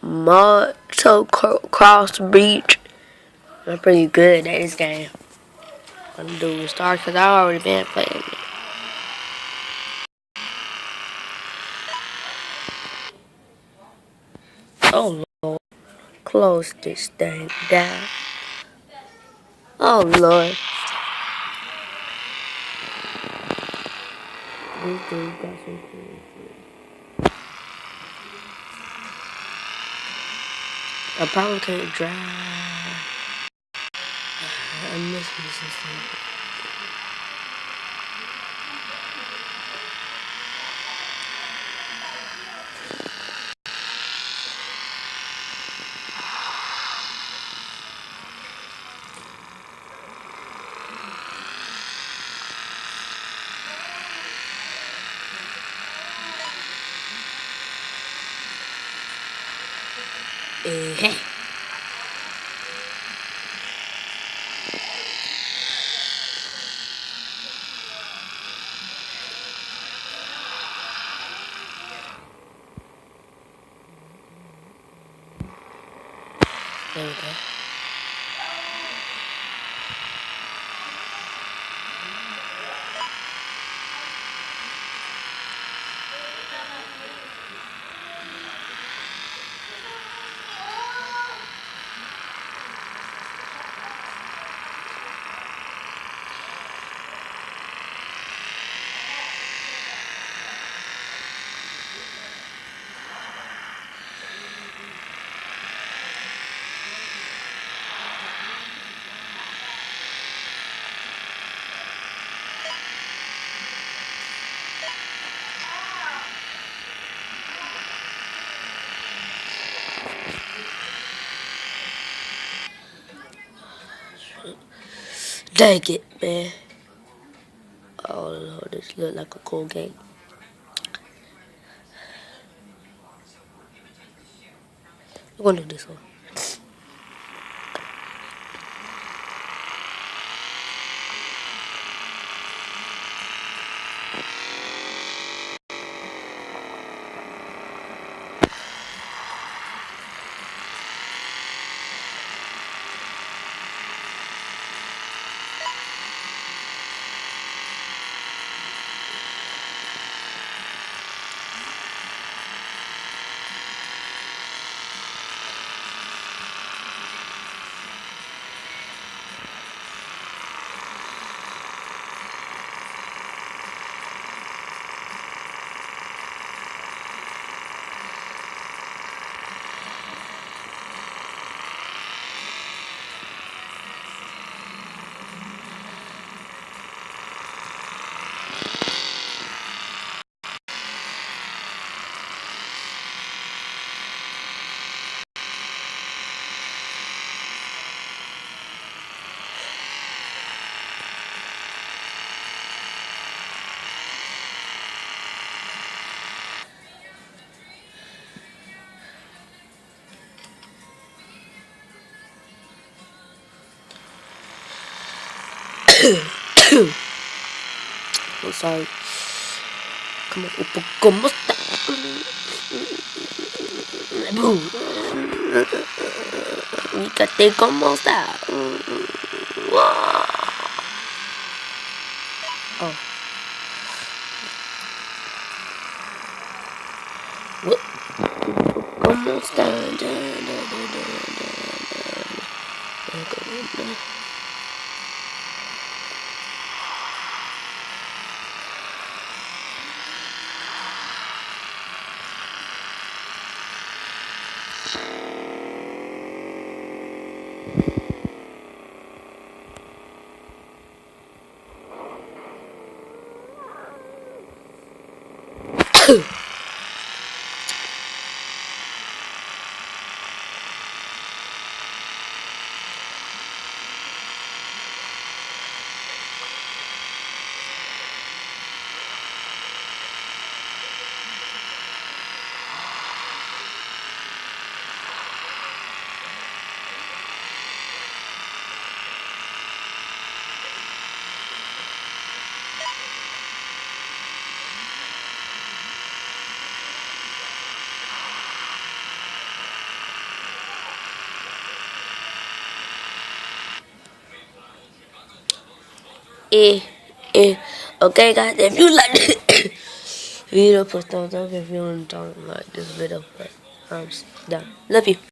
mud to cross the beach. I'm pretty good at this game. I'm gonna do start because I already been playing it. Oh Lord, close this thing down. Oh Lord. This dude got some cool. I probably can't drive. I'm missing something. Hey. There we go. Dang it, man. Oh Lord, this look like a cool game. I'm gonna do this one. I'm sorry. ¿Cómo está? Fíjate cómo está. Oh. ¿Cómo está? eh, eh. Okay, guys, if you like this video, put thumbs up if you don't like this video. But I'm done. Love you.